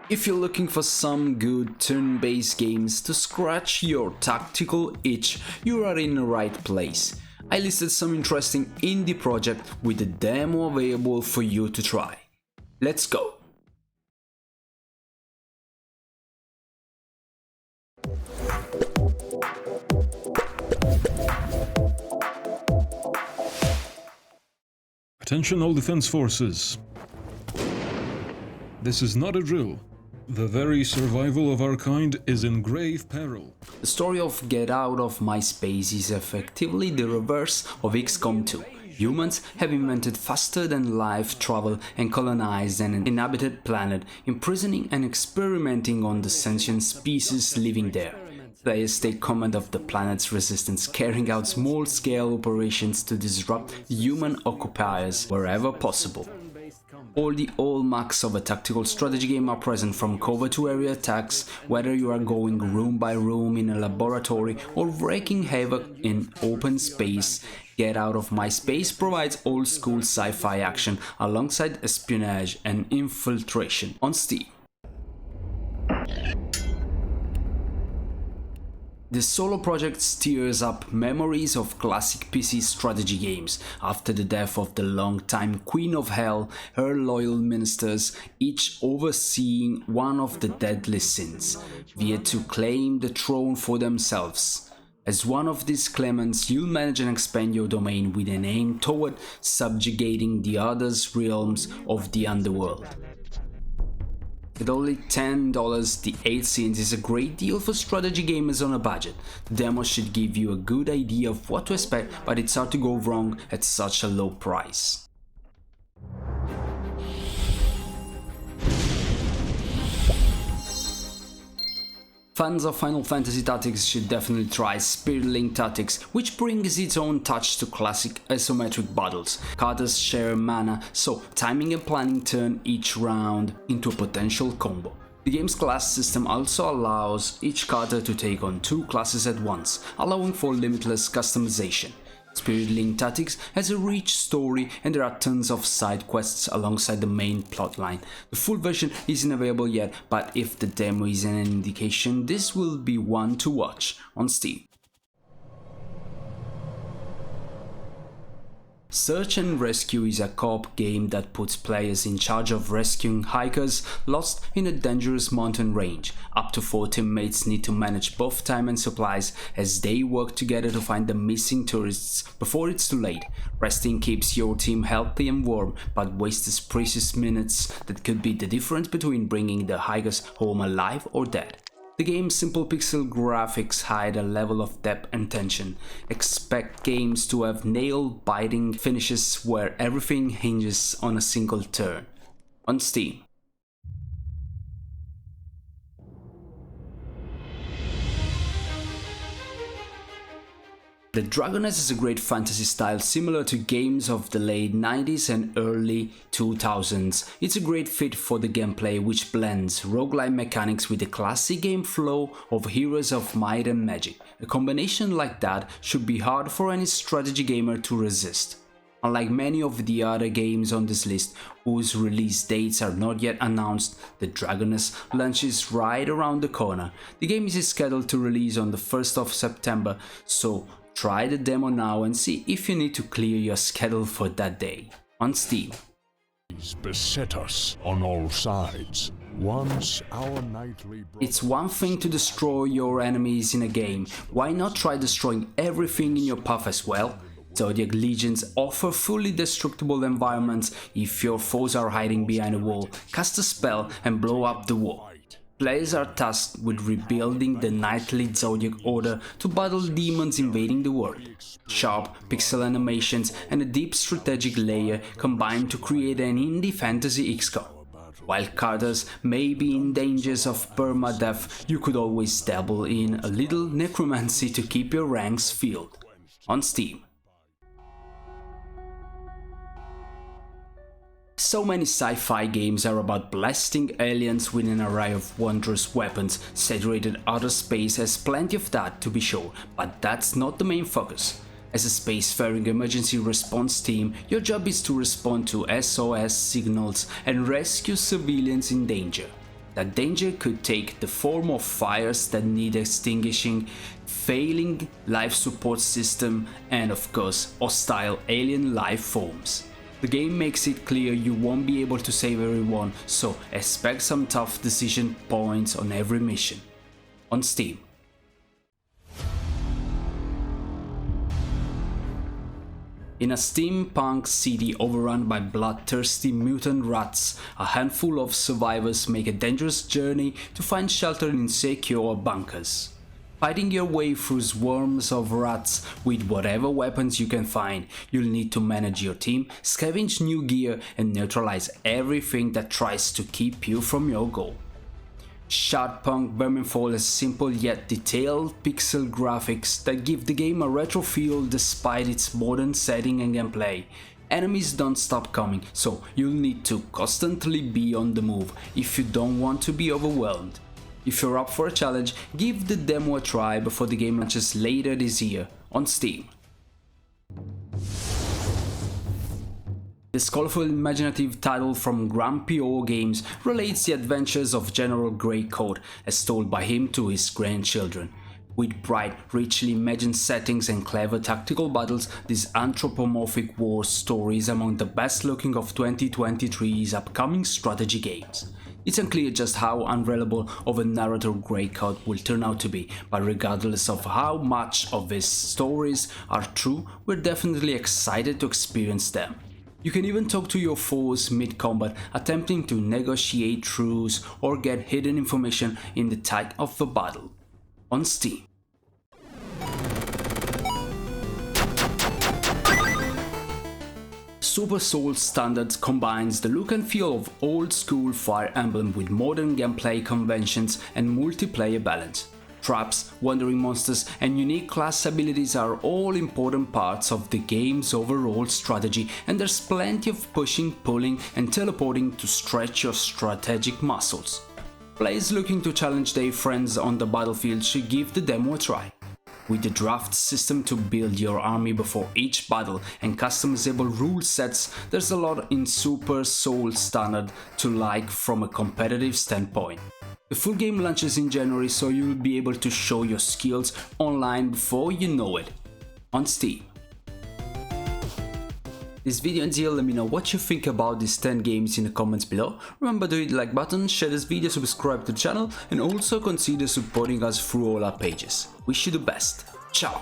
If you're looking for some good turn-based games to scratch your tactical itch, you are in the right place. I listed some interesting indie projects with a demo available for you to try. Let's go! Attention all defense forces. This is not a drill. The very survival of our kind is in grave peril. The story of Get Out of My Space is effectively the reverse of XCOM 2. Humans have invented faster-than-light travel and colonized an inhabited planet, imprisoning and experimenting on the sentient species living there. Players take command of the planet's resistance, carrying out small-scale operations to disrupt human occupiers wherever possible. All the hallmarks of a tactical strategy game are present, from cover to area attacks, whether you are going room by room in a laboratory or wreaking havoc in open space. Get Out of My Space provides old-school sci-fi action alongside espionage and infiltration on Steam. The solo project stirs up memories of classic PC strategy games. After the death of the long-time Queen of Hell, her loyal ministers, each overseeing one of the deadly sins, veered to claim the throne for themselves. As one of these claimants, you'll manage and expand your domain with an aim toward subjugating the other's realms of the underworld. At only $10, the 8 scenes is a great deal for strategy gamers on a budget. The demo should give you a good idea of what to expect, but it's hard to go wrong at such a low price. Fans of Final Fantasy Tactics should definitely try Spiritlink Tactics, which brings its own touch to classic isometric battles. Cards share mana, so timing and planning turn each round into a potential combo. The game's class system also allows each character to take on 2 classes at once, allowing for limitless customization. Spiritlink Tactics has a rich story and there are tons of side quests alongside the main plotline. The full version isn't available yet, but if the demo is an indication, this will be one to watch on Steam. Search and Rescue is a co-op game that puts players in charge of rescuing hikers lost in a dangerous mountain range. Up to 4 teammates need to manage both time and supplies as they work together to find the missing tourists before it's too late. Resting keeps your team healthy and warm, but wastes precious minutes that could be the difference between bringing the hikers home alive or dead. The game's simple pixel graphics hide a level of depth and tension. Expect games to have nail-biting finishes where everything hinges on a single turn. On Steam. The Dragoness is a great fantasy style similar to games of the late 90s and early 2000s. It's a great fit for the gameplay, which blends roguelike mechanics with the classic game flow of Heroes of Might and Magic. A combination like that should be hard for any strategy gamer to resist. Unlike many of the other games on this list, whose release dates are not yet announced, the Dragoness launches right around the corner. The game is scheduled to release on the 1st of September, so try the demo now and see if you need to clear your schedule for that day. On Steam. Beset us on all sides. Once our nightly It's one thing to destroy your enemies in a game. Why not try destroying everything in your path as well? Zodiac Legions offer fully destructible environments. If your foes are hiding behind a wall, cast a spell and blow up the wall. Players are tasked with rebuilding the knightly Zodiac Order to battle demons invading the world. Sharp pixel animations and a deep strategic layer combine to create an indie fantasy XCOM. While characters may be in dangers of permadeath, you could always dabble in a little necromancy to keep your ranks filled. On Steam. So many sci-fi games are about blasting aliens with an array of wondrous weapons. Saturated outer space has plenty of that, to be sure, but that's not the main focus. As a spacefaring emergency response team, your job is to respond to SOS signals and rescue civilians in danger. That danger could take the form of fires that need extinguishing, failing life support system, and of course, hostile alien life forms. The game makes it clear you won't be able to save everyone, so expect some tough decision points on every mission. On Steam. In a steampunk city overrun by bloodthirsty mutant rats, a handful of survivors make a dangerous journey to find shelter in secure bunkers. Fighting your way through swarms of rats with whatever weapons you can find, you'll need to manage your team, scavenge new gear, and neutralize everything that tries to keep you from your goal. Sharpunk Verminfall has simple yet detailed pixel graphics that give the game a retro feel despite its modern setting and gameplay. Enemies don't stop coming, so you'll need to constantly be on the move if you don't want to be overwhelmed. If you're up for a challenge, give the demo a try before the game launches later this year on Steam. This colorful imaginative title from Grumpy Old Games relates the adventures of General Greycoat as told by him to his grandchildren. With bright, richly imagined settings and clever tactical battles, this anthropomorphic war story is among the best looking of 2023's upcoming strategy games. It's unclear just how unreliable of a narrator Greycoat will turn out to be, but regardless of how much of his stories are true, we're definitely excited to experience them. You can even talk to your foes mid-combat, attempting to negotiate truce or get hidden information in the thick of the battle. On Steam. Super Soul Standard combines the look and feel of old-school Fire Emblem with modern gameplay conventions and multiplayer balance. Traps, wandering monsters, and unique class abilities are all important parts of the game's overall strategy, and there's plenty of pushing, pulling, and teleporting to stretch your strategic muscles. Players looking to challenge their friends on the battlefield should give the demo a try. With the draft system to build your army before each battle and customizable rule sets, there's a lot in Super Soul Standard to like from a competitive standpoint. The full game launches in January, so you'll be able to show your skills online before you know it. On Steam. This video ends here. Let me know what you think about these 10 games in the comments below. Remember to hit the like button, share this video, subscribe to the channel, and also consider supporting us through all our pages. Wish you the best. Ciao!